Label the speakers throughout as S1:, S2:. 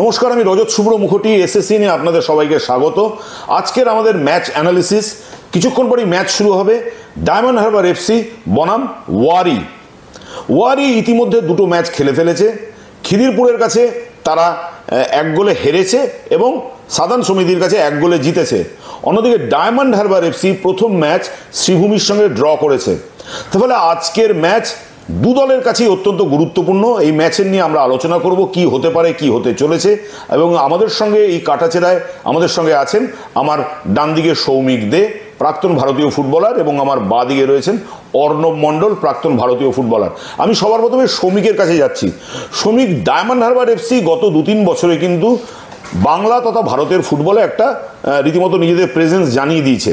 S1: নমস্কার, আমি রজত শুভ্র মুখোটি এসএসসি নিয়ে আপনাদের সবাইকে স্বাগত। আজকের আমাদের ম্যাচ অ্যানালিসিস। কিছুক্ষণ পরেই ম্যাচ শুরু হবে ডায়মন্ড হারবার এফসি বনাম ওয়ারি ইতিমধ্যে দুটো ম্যাচ খেলে ফেলেছে। খিদিরপুরের কাছে তারা 1 গোলে হেরেছে এবং সাধারণ সমিতির কাছে 1 গোলে জিতেছে। অন্যদিকে ডায়মন্ড হারবার এফসি প্রথম ম্যাচ শ্রীভূমির সঙ্গে ড্র করেছে। তাহলে আজকের ম্যাচ দু দলের কাছেই অত্যন্ত গুরুত্বপূর্ণ। এই ম্যাচের নিয়ে আমরা আলোচনা করব, কি হতে পারে, কি হতে চলেছে। এবং আমাদের সঙ্গে এই কাটাছেড়ায় আমাদের সঙ্গে আছেন আমার ডান দিকে সৌমিক দে, প্রাক্তন ভারতীয় ফুটবলার, এবং আমার বাঁ দিকে রয়েছেন অর্ণব মণ্ডল, প্রাক্তন ভারতীয় ফুটবলার। আমি সবার প্রথমে সৌমিকের কাছে যাচ্ছি। সৌমিক, ডায়মন্ড হারবার এফসি গত 2-3 বছরে কিন্তু বাংলা তথা ভারতের ফুটবলে একটা রীতিমতো নিজেদের প্রেজেন্স জানিয়ে দিয়েছে।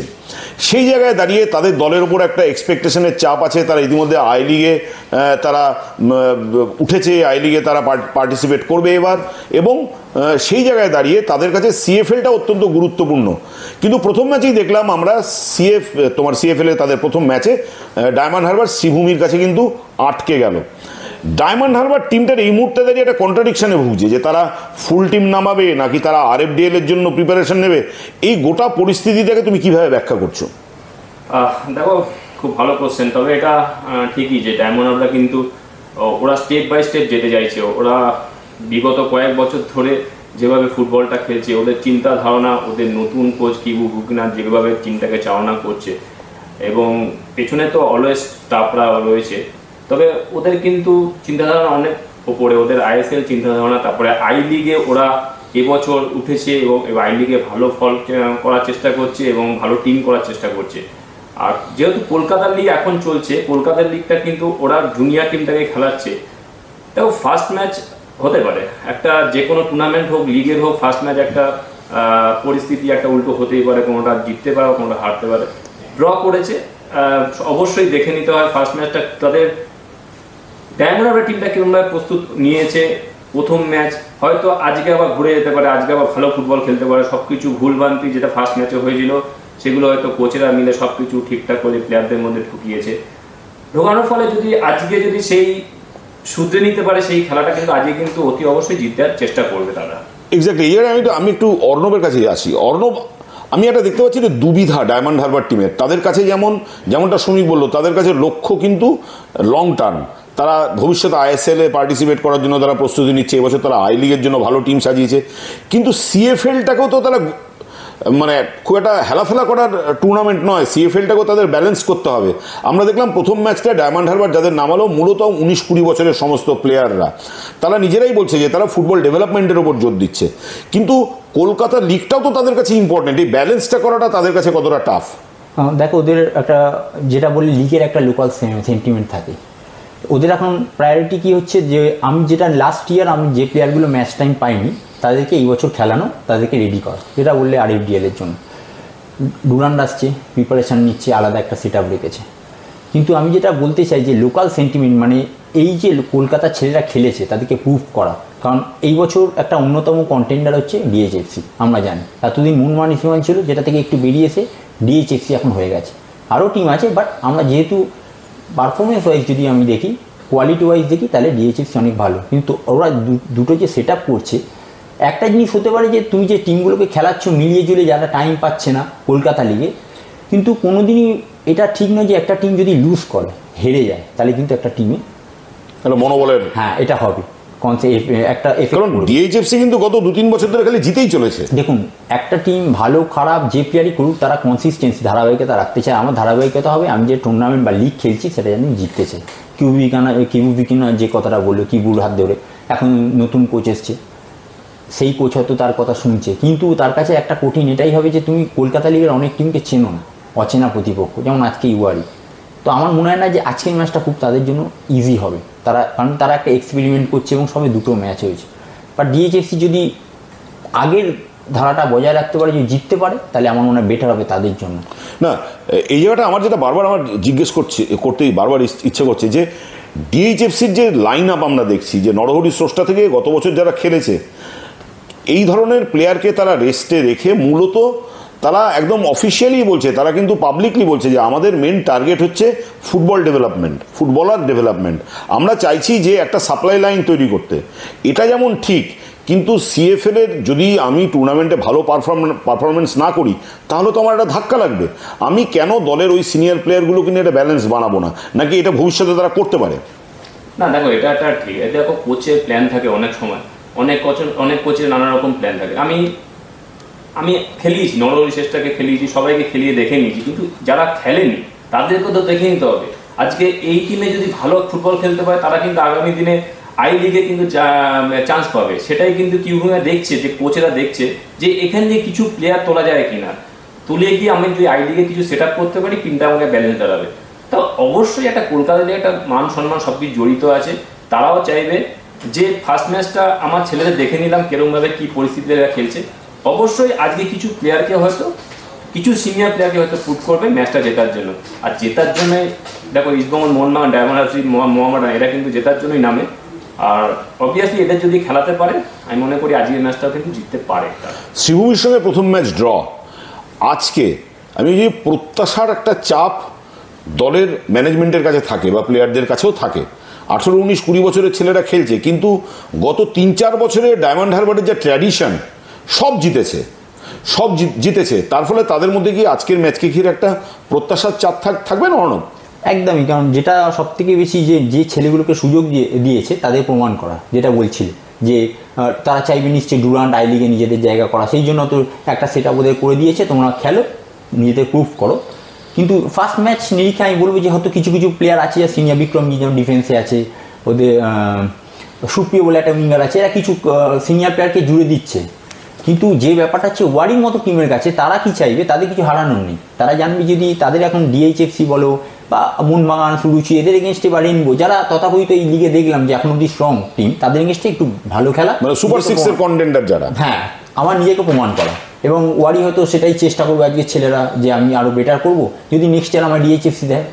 S1: সেই জায়গায় দাঁড়িয়ে তাদের দলের উপর একটা এক্সপেকটেশনের চাপ আছে। তারা ইতিমধ্যে আই লিগে তারা উঠেছে, আই লিগে তারা পার্টিসিপেট করবে এবার, এবং সেই জায়গায় দাঁড়িয়ে তাদের কাছে সিএফএলটা অত্যন্ত গুরুত্বপূর্ণ। কিন্তু প্রথম ম্যাচেই দেখলাম আমরা সিএফএলে তাদের প্রথম ম্যাচে ডায়মন্ড হারবার শ্রীভূমির কাছে কিন্তু আটকে গেল। ডায়মন্ড হারবার টিমটার এই মুহূর্তে দাঁড়িয়ে একটা কন্ট্রাডিকশানে ভুগছে যে তারা ফুল টিম নামাবে নাকি তারা আরএফডিএল এর জন্য প্রিপারেশন নেবে। এই গোটা পরিস্থিতিটাকে তুমি কিভাবে ব্যাখ্যা করছো?
S2: দেখো, খুব ভালো কোশ্চেন। তবে এটা ঠিকই যে ডায়মন্ড হারবার কিন্তু ওরা স্টেপ বাই স্টেপ যেতে চাইছে। ওরা বিগত কয়েক বছর ধরে যেভাবে ফুটবলটা খেলছে, ওদের চিন্তা ধারণা, ওদের নতুন কোচ কিবু বুকিনাথ যেভাবে টিমটাকে চালনা করছে, এবং পেছনে তো অলওয়েজ স্টাফরা রয়েছে। তবে ওদের কিন্তু চিন্তাধারণা অনেক ওপরে, ওদের আইএসএল চিন্তাধারণা। তারপরে আই লিগে ওরা এবছর উঠেছে এবং আই লিগে ভালো ফল করার চেষ্টা করছে এবং ভালো টিম করার চেষ্টা করছে। আর যেহেতু কলকাতার লিগ এখন চলছে, কলকাতার লিগটা কিন্তু ওরা জুনিয়র টিমটাকে খেলাচ্ছে। তাও ফার্স্ট ম্যাচ হতে পারে, একটা যে কোনো টুর্নামেন্ট হোক, লিগের হোক, ফার্স্ট ম্যাচ একটা পরিস্থিতি একটা উল্টো হতেই পারে, কোনোটা জিততে পারে, কোনোটা হারতে পারে। ড্র করেছে, অবশ্যই দেখে নিতে হয় ফার্স্ট ম্যাচটা তাদের ডায়মন্ড হারবার টিমটা কিরকমভাবে প্রস্তুত নিয়েছে। প্রথম ম্যাচ হয়তো আজকে আবার ঘুরে যেতে পারে, আজকে আবার ভালো ফুটবল খেলতে পারে। সব কিছু ভুলভ্রান্তি যেটা ফার্স্ট ম্যাচে হয়েছিল সেগুলো হয়তো কোচেরা মিলে সব কিছু ঠিকঠাক করে প্লেয়ারদের মধ্যে ঢুকিয়েছে। ঢোকানোর ফলে যদি সেই শুধরে নিতে পারে সেই খেলাটা, কিন্তু আজকে কিন্তু অতি অবশ্যই জিতার চেষ্টা করবে তারা।
S1: এক্স্যাক্টলি। এর আমি একটু অর্ণবের কাছে আসি। অর্ণব, আমি একটা দেখতে পাচ্ছি যে দুবিধা ডায়মন্ড হারবার টিমের। তাদের কাছে যেমনটা সৌমিক বললো, তাদের কাছে লক্ষ্য কিন্তু লং টার্ম। তারা ভবিষ্যতে আইএসএলে পার্টিসিপেট করার জন্য তারা প্রস্তুতি নিচ্ছে। এবছর তারা আই লিগের জন্য ভালো টিম সাজিয়েছে, কিন্তু সিএফএলটাকেও তো তারা মানে খুব একটা হেলাফেলা করার টুর্নামেন্ট নয়। সিএফএলটাকেও তাদের ব্যালেন্স করতে হবে। আমরা দেখলাম প্রথম ম্যাচটা ডায়মন্ড হারবার যাদের নামালো মূলত 19-20 বছরের সমস্ত প্লেয়াররা। তারা নিজেরাই বলছে যে তারা ফুটবল ডেভেলপমেন্টের ওপর জোর দিচ্ছে, কিন্তু কলকাতার লিগটাও তো তাদের কাছে ইম্পর্টেন্ট। এই ব্যালেন্সটা করাটা তাদের কাছে কতটা টাফ?
S3: দেখো, ওদের একটা যেটা বলি লিগের একটা লোকাল সেন্টিমেন্ট থাকে। ওদের এখন প্রায়োরিটি কী হচ্ছে, যে আমি যেটা লাস্ট ইয়ার আমি যে প্লেয়ারগুলো ম্যাচ টাইম পাইনি তাদেরকে এই বছর খেলানো, তাদেরকে রেডি করা, যেটা বললে আরএফডিএল এর জন্য ডুরান্ড আসছে, প্রিপারেশান নিচ্ছে, আলাদা একটা সেট আপ রেখেছে। কিন্তু আমি যেটা বলতে চাই যে লোকাল সেন্টিমেন্ট, মানে এই যে কলকাতার ছেলেরা খেলেছে তাদেরকে প্রুভ করা। কারণ এই বছর একটা অন্যতম কন্টেন্ডার হচ্ছে ডিএইচএফসি। আমরা জানি এতদিন মুনমানিসিমান ছিল, যেটা থেকে একটু বেরিয়ে এসে ডিএইচএফসি এখন হয়ে গেছে। আরও টিম আছে, বাট আমরা যেহেতু পারফরমেন্স ওয়াইজ যদি আমি দেখি, কোয়ালিটি ওয়াইজ দেখি, তাহলে ডিএইচএফসি অনেক ভালো। কিন্তু ওরা দুটো যে সেট আপ করছে, একটা জিনিস হতে পারে যে তুমি যে টিমগুলোকে খেলাচ্ছ মিলিয়ে জুলিয়ে যারা টাইম পাচ্ছে না কলকাতা লিগে, কিন্তু কোনোদিনই এটা ঠিক নয় যে একটা টিম যদি লুজ করে, হেরে যায়, তাহলে কিন্তু একটা টিমে
S1: মনোবলের
S3: এটা হবে একটা এফেক্ট।
S1: কারণ ডিএইচএফসি কিন্তু গত 2-3 বছর ধরে খালি জিতেই চলেছে।
S3: দেখুন, একটা টিম ভালো খারাপ যে প্লেয়ারই করুক, তারা কনসিস্টেন্সি ধারাবাহিকতা রাখতে চায়। আমার ধারাবাহিকতা হবে, আমি যে টুর্নামেন্ট বা লিগ খেলছি সেটা যেন জিততে চাই। কিবু বিকিনা যে কথাটা বললো, কিবুর হাত ধরে, এখন নতুন কোচ এসছে, সেই কোচ হয়তো তার কথা শুনছে, কিন্তু তার কাছে একটা কঠিন এটাই হবে যে তুমি কলকাতা লিগের অনেক টিমকে চেনো না, অচেনা প্রতিপক্ষ, যেমন আজকে ইউআরই। তো আমার মনে হয় না যে আজকের ম্যাচটা খুব তাদের জন্য ইজি হবে, কারণ তারা একটা এক্সপেরিমেন্ট করছে এবং সবে দুটো ম্যাচ হয়েছে। বাট ডিএইচএফসি যদি আগের ধারাটা বজায় রাখতে পারে, যদি জিততে পারে, তাহলে আমার মনে হয় বেটার হবে তাদের জন্য।
S1: না, এই জায়গাটা আমার যেটা বারবার জিজ্ঞেস করতেই বারবার ইচ্ছে করছে যে ডিএইচএফসির যে লাইন আপ আমরা দেখছি, যে নরহরি স্রষ্টা থেকে গত বছর যারা খেলেছে, এই ধরনের প্লেয়ারকে তারা রেস্টে রেখে মূলত তারা একদম অফিসিয়ালি বলছে, তারা কিন্তু পাবলিকলি বলছে যে আমাদের মেন টার্গেট হচ্ছে ফুটবল ডেভেলপমেন্ট, ফুটবলার ডেভেলপমেন্ট। আমরা চাইছি যে একটা সাপ্লাই লাইন তৈরি করতে। এটা যেমন ঠিক, কিন্তু সিএফএল এর যদি আমি টুর্নামেন্টে ভালো পারফরমেন্স না করি তাহলে তো আমার একটা ধাক্কা লাগবে। আমি কেন দলের ওই সিনিয়র প্লেয়ারগুলোকে নিয়ে একটা ব্যালেন্স বানাবো না, নাকি এটা ভবিষ্যতে তারা করতে পারে?
S2: না দেখো, এটা একটা ঠিক, দেখো কোচের প্ল্যান থাকে অনেক সময়, অনেক কোচের নানা রকম প্ল্যান থাকে। আমি খেলিয়েছি, নরওয়ে শেষটাকে খেলিয়েছি, সবাইকে খেলিয়ে দেখে নিয়েছি, কিন্তু যারা খেলেনি তাদেরকে তো দেখে নিতে হবে। আজকে এই টিমে যদি ভালো ফুটবল খেলতে পারে তারা কিন্তু আগামী দিনে আই লিগে কিন্তু চান্স পাবে। সেটাই কিন্তু কিউভা দেখছে, যে কোচেরা দেখছে যে এখান দিয়ে কিছু প্লেয়ার তোলা যায় কিনা, তুলে গিয়ে আমি যদি আই লিগে কিছু সেট আপ করতে পারি, টিমটা আমাকে ব্যালেন্স দাঁড়াবে। তো অবশ্যই একটা কলকাতা দিয়ে একটা মান সম্মান সব কিছু জড়িত আছে। তারাও চাইবে যে ফার্স্ট ম্যাচটা আমার ছেলেদের দেখে নিলাম কিরকমভাবে কী পরিস্থিতিতে এরা খেলছে। অবশ্যই আজকে কিছু প্লেয়ারকে হয়তো, কিছু সিনিয়র প্লেয়ারকে হয়তো পুট করবে ম্যাচটা জেতার জন্য। আর জেতার জন্য দেখো ইস্টবেঙ্গল, মোহনবাগান, ডায়মন্ড হারবার, মোহামেডান এরা কিন্তু জেতার জন্যই নামে। আর অবভিয়াসলি এদের যদি খেলাতে পারে, আমি মনে করি আজকের ম্যাচটাও কিন্তু জিততে পারে।
S1: শ্রীভূমির সঙ্গে প্রথম ম্যাচ ড্র। আজকে আমি যে প্রত্যাশার একটা চাপ দলের ম্যানেজমেন্টের কাছে থাকে বা প্লেয়ারদের কাছেও থাকে। 18, 19, 20 বছরের ছেলেরা খেলছে, কিন্তু গত 3-4 বছরে ডায়মন্ড হারবারের যে ট্র্যাডিশন সব জিতেছে। তার ফলে তাদের মধ্যে কি আজকের ম্যাচকে ঘিরে একটা প্রত্যাশার চাপ থাকবে না অর্ণব?
S3: একদমই, কারণ যেটা সব থেকে বেশি যে ছেলেগুলোকে সুযোগ দিয়েছে তাদের প্রমাণ করা, যেটা বলছিল যে তারা চাইবে নিশ্চয়ই ডুরান্ট আই লিগে নিজেদের জায়গা করা, সেই জন্য তো একটা সেট আপ ওদের করে দিয়েছে, তোমরা খেলো, নিজেদের প্রুফ করো। কিন্তু ফার্স্ট ম্যাচ নিরিখে আমি বলবো যে হয়তো কিছু প্লেয়ার আছে, সিনিয়র বিক্রম যেমন ডিফেন্সে আছে, ওদের সুপ্রিয় বলে একটা উইঙ্গার আছে, এরা কিছু সিনিয়র প্লেয়ারকে জুড়ে দিচ্ছে। কিন্তু যে ব্যাপারটা হচ্ছে ওয়ারির মতো টিমের কাছে, তারা কি চাইবে, তাদের কিছু হারানোর নেই। তারা জানবে যদি তাদের এখন ডিএইচএফসি বলো বা মোহনবাগান, সুরুচি, এদের এগেনস্টে বা রেনবো, যারা তথাকথিত এই লিগে দেখলাম যে এখন অব্দি স্ট্রং টিম, তাদের এগেনস্টে একটু ভালো খেলা,
S1: মানে সুপার সিক্সের কন্টেন্ডার যারা,
S3: হ্যাঁ, আমার নিজেকে প্রমাণ করা। এবং ওয়ারি হয়তো সেটাই চেষ্টা করবো আজকের ছেলেরা, যে আমি আরও বেটার করবো। যদি নেক্সট ইয়ার আমার ডিএইচএফসি দেয়,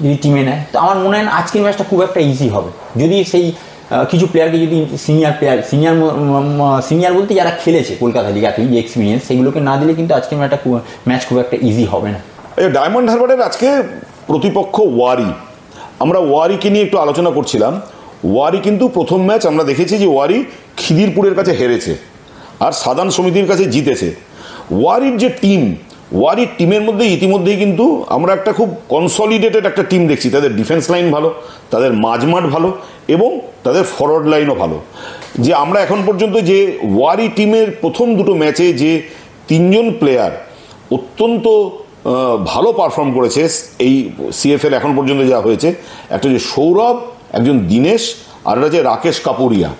S3: যদি টিমে নেয়, তো আমার মনে হয় না আজকের ম্যাচটা খুব একটা ইজি হবে। যদি সেই কিছু প্লেয়ারকে যদি সিনিয়র বলতে যারা খেলেছে কলকাতা লিগে যে এক্সপিরিয়েন্স, সেগুলোকে না দিলে কিন্তু আজকের ম্যাচ খুব একটা ইজি হবে না।
S1: ডায়মন্ড হারবারের আজকে প্রতিপক্ষ ওয়ারি। আমরা ওয়ারিকে নিয়ে একটু আলোচনা করছিলাম। ওয়ারি কিন্তু প্রথম ম্যাচ আমরা দেখেছি যে ওয়ারি খিদিরপুরের কাছে হেরেছে আর সাধারণ সমিতির কাছে জিতেছে। ওয়ারির যে ওয়ারির টিমের মধ্যে ইতিমধ্যেই কিন্তু আমরা একটা খুব কনসলিডেটেড একটা টিম দেখছি। তাদের ডিফেন্স লাইন ভালো, তাদের মাঝমাঠ ভালো এবং তাদের ফরওয়ার্ড লাইনও ভালো। যে আমরা এখন পর্যন্ত যে ওয়ারি টিমের প্রথম দুটো ম্যাচে যে 3জন প্লেয়ার অত্যন্ত ভালো পারফর্ম করেছে এই সিএফএল এখন পর্যন্ত যা হয়েছে, একটা যে সৌরভ, একজন দীনেশ, আর একটা যে রাকেশ কাপুরিয়া।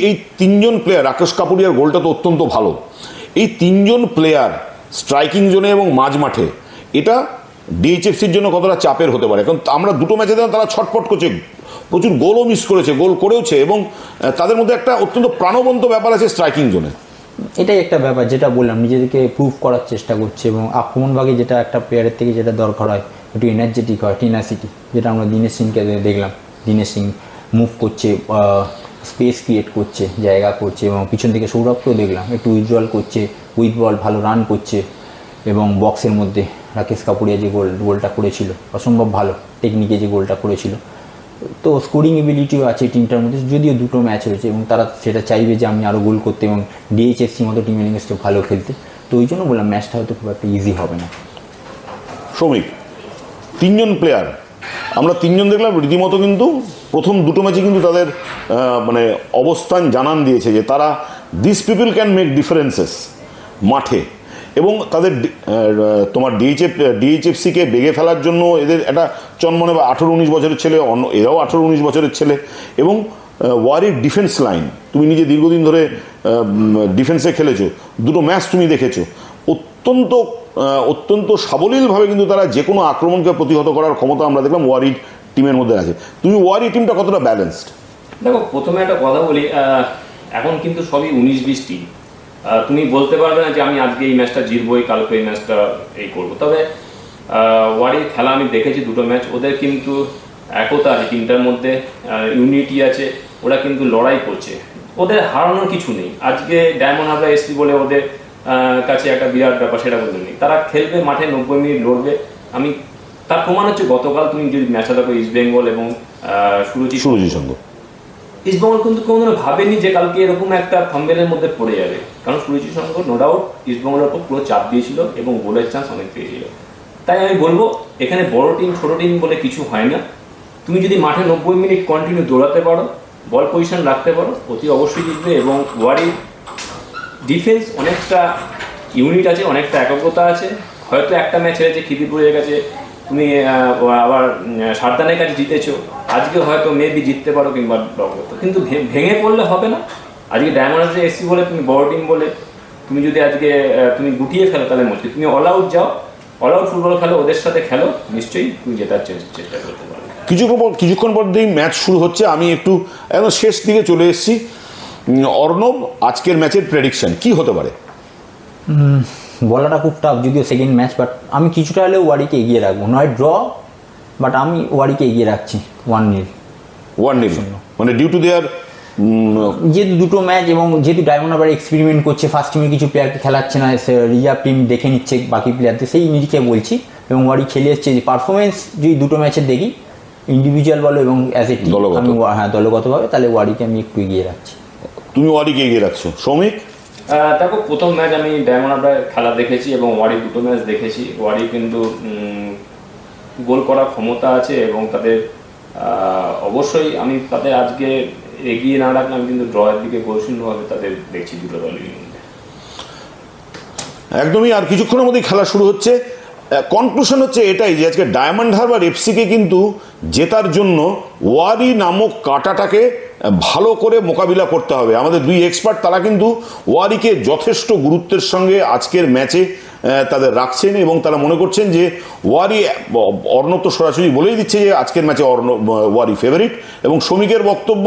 S1: এই 3জন প্লেয়ার, রাকেশ কাপুরিয়ার গোলটা তো অত্যন্ত ভালো। এই 3জন প্লেয়ার স্ট্রাইকিং জোনে এবং মাঝ মাঠে, এটা ডিএইচএফসির জন্য কতটা চাপের হতে পারে? কারণ আমরা দুটো ম্যাচে দেখলাম তারা ছটফট করছে, প্রচুর গোলও মিস করেছে, গোল করেওছে, এবং তাদের মধ্যে একটা অত্যন্ত প্রাণবন্ত ব্যাপার আছে স্ট্রাইকিং জোনে।
S3: এটাই একটা ব্যাপার, যেটা বললাম, নিজেদেরকে প্রুভ করার চেষ্টা করছে। এবং আক্রমণভাগে যেটা একটা প্লেয়ারের থেকে যেটা দরকার হয়, একটু এনার্জেটিক হয়, টিনাসিটি, যেটা আমরা দীনেশ সিংকে দেখলাম। দীনেশ সিং মুভ করছে, স্পেস ক্রিয়েট করছে, জায়গা করছে, এবং পিছন থেকে সৌরভকেও দেখলাম একটু উইথড্রল করছে, উইথ বল ভালো রান করছে। এবং বক্সের মধ্যে রাকেশ কাপুরিয়া যে গোলটা করেছিল, অসম্ভব ভালো টেকনিকে যে গোলটা করেছিল। তো স্কোরিং এবিলিটিও আছে টিমটার মধ্যে, যদিও দুটো ম্যাচ হয়েছে, এবং তারা সেটা চাইবে যে আমি আরও গোল করতে এবং ডিএইচএফসি মতো টিমের এগেন্স্টে ভালো খেলতে। তো ওই জন্য বললাম ম্যাচটা হয়তো খুব একটা ইজি হবে না।
S1: শ্রমিক 3জন প্লেয়ার আমরা 3জন দেখলাম, রীতিমতো কিন্তু প্রথম দুটো ম্যাচে কিন্তু তাদের মানে অবস্থান জানান দিয়েছে যে তারা this people can make differences মাঠে। এবং তাদের তোমার ডিএইচএফসিকে বেগে ফেলার জন্য এদের একটা চনমনে বা 18-19 বছরের ছেলে, এরাও 18-19 বছরের ছেলে। এবং ওয়ারির ডিফেন্স লাইন, তুমি নিজে দীর্ঘদিন ধরে ডিফেন্সে খেলেছো, দুটো ম্যাচ তুমি দেখেছো, অত্যন্ত সাবলীলভাবে কিন্তু তারা যে কোনো আক্রমণকে প্রতিহত করার ক্ষমতা আমরা দেখলাম ওয়ারির টিমের মধ্যে আছে। তুমি ওয়ারি টিমটা কতটা ব্যালেন্সড?
S2: দেখো, প্রথমে একটা কথা বলি, এখন কিন্তু সবই 19-20 টিম। তুমি বলতে পারবে না যে আমি আজকে এই ম্যাচটা জিতবই, কালকে এই ম্যাচটা এই করবো। তবে ওয়ারির খেলা আমি দেখেছি দুটো ম্যাচ, ওদের কিন্তু একতা আছে টিমটার মধ্যে, ইউনিটি আছে, ওরা কিন্তু লড়াই করছে, ওদের হারানোর কিছু নেই। আজকে ডায়মন্ড হারবার এসসি বলে ওদের কাছে একটা বিরাট ব্যাপার, সেটা বলতে নেই। তারা খেলবে মাঠে, 90 মিনিট লড়বে। তার প্রমাণ হচ্ছে গতকাল তুমি যদি ম্যাচটা দেখো, ইস্টবেঙ্গল এবং সুরুচি সংঘ, ইস্টবেঙ্গল কিন্তু কোনোদিনও ভাবেনি যে কালকে এরকম একটা থাম্বেলের মধ্যে পড়ে যাবে, কারণ সুরজিৎ শঙ্কর নো ডাউট ইস্টবেঙ্গলের উপর পুরো চাপ দিয়েছিল এবং গোলের চান্স অনেক পেয়েছিল। তাই আমি বলবো এখানে বড় টিম ছোট টিম বলে কিছু হয় না। তুমি যদি মাঠে 90 মিনিট কন্টিনিউ দৌড়াতে পারো, বল পজিশন রাখতে পারো, অতি অবশ্যই জিতবে। এবং ওয়ারির ডিফেন্স অনেকটা ইউনিট আছে, অনেকটা একগ্রতা আছে। হয়তো একটা ম্যাচ হেরেছে খিদিরপুরের কাছে, তুমি আবার সারদানের কাছে জিতেছো, আজকে হয়তো মেবি জিততে পারো কিংবা ড্র করতে, কিন্তু ভেঙে পড়লে হবে না। আজকে ডায়মন্ড হারবার এসসি বলে তুমি বড় টিম বলে তুমি যদি আজকে তুমি গুটিয়ে ফেলো তাহলে মুশকিল। তুমি অল আউট যাও, অল আউট ফুটবল খেলো, ওদের সাথে খেলো, নিশ্চয়ই তুমি জেতার চেষ্টা করতে পারবে।
S1: কিছুক্ষণ পর দিয়েই ম্যাচ শুরু হচ্ছে, আমি একটু একদম শেষ দিকে চলে এসেছি। অর্ণব, আজকের ম্যাচের প্রেডিকশন কি হতে পারে?
S3: বলাটা খুব টাফ, যদিও সেকেন্ড ম্যাচ, বাট আমি কিছুটা হলেও ওয়ারিকে এগিয়ে রাখবো, নয় ড্র, বাট আমি ওয়ারিকে এগিয়ে রাখছি 1-0।
S1: 1-0 মানে ডিউ টু দেয়ার,
S3: যেহেতু দুটো ম্যাচ এবং যেহেতু ডায়মন্ড হারবার এক্সপেরিমেন্ট করছে, ফার্স্ট টিমে কিছু প্লেয়ারকে খেলাচ্ছে না, রিজার্ভ টিম দেখে নিচ্ছে বাকি প্লেয়ারদের, সেই নিরিখে বলছি। এবং ওয়ারি খেলে এসছে যে পারফরমেন্স যদি দুটো ম্যাচে দেখি, ইন্ডিভিজুয়াল বলো এবং অ্যাজ এ টিম, আমি দলগতভাবে, তাহলে ওয়ারিকে আমি একটু এগিয়ে রাখছি।
S1: তুমি ওয়ারিকে এগিয়ে রাখছো। সৌমিক?
S2: দেখো, প্রথম ম্যাচ আমি ডায়মন্ড হারবার খেলা দেখেছি এবং ওয়ারি দুটো ম্যাচ দেখেছি। ওয়ারি কিন্তু গোল করার ক্ষমতা আছে এবং তাদের অবশ্যই আমি তাদের আজকে এগিয়ে না রাখলে আমি কিন্তু ড্রয়ের দিকে গোলশূন্যভাবে তাদের দেখছি দুটো দলের মধ্যে।
S1: একদমই, আর কিছুক্ষণের মধ্যেই খেলা শুরু হচ্ছে। কনক্লুশন হচ্ছে এটাই যে আজকে ডায়মন্ড হারবার এফসিকে কিন্তু জেতার জন্য ওয়ারি নামক কাঁটাটাকে ভালো করে মোকাবিলা করতে হবে। আমাদের দুই এক্সপার্ট তারা কিন্তু ওয়ারিকে যথেষ্ট গুরুত্বের সঙ্গে আজকের ম্যাচে তাদের রাখছেন এবং তারা মনে করছেন যে ওয়ারি, অর্ণব তো সরাসরি বলেই দিচ্ছে যে আজকের ম্যাচে ওয়ারি ফেভারিট। এবং শ্রমিকের বক্তব্য,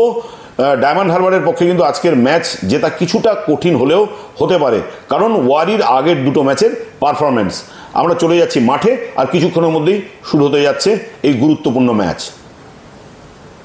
S1: ডায়মন্ড হারবারের পক্ষে কিন্তু আজকের ম্যাচ জেতা কিছুটা কঠিন হলেও হতে পারে, কারণ ওয়ারির আগের দুটো ম্যাচের পারফরমেন্স। আমরা চলে যাচ্ছি মাঠে, আর কিছুক্ষণের মধ্যেই শুরু হতে যাচ্ছে এই গুরুত্বপূর্ণ ম্যাচ।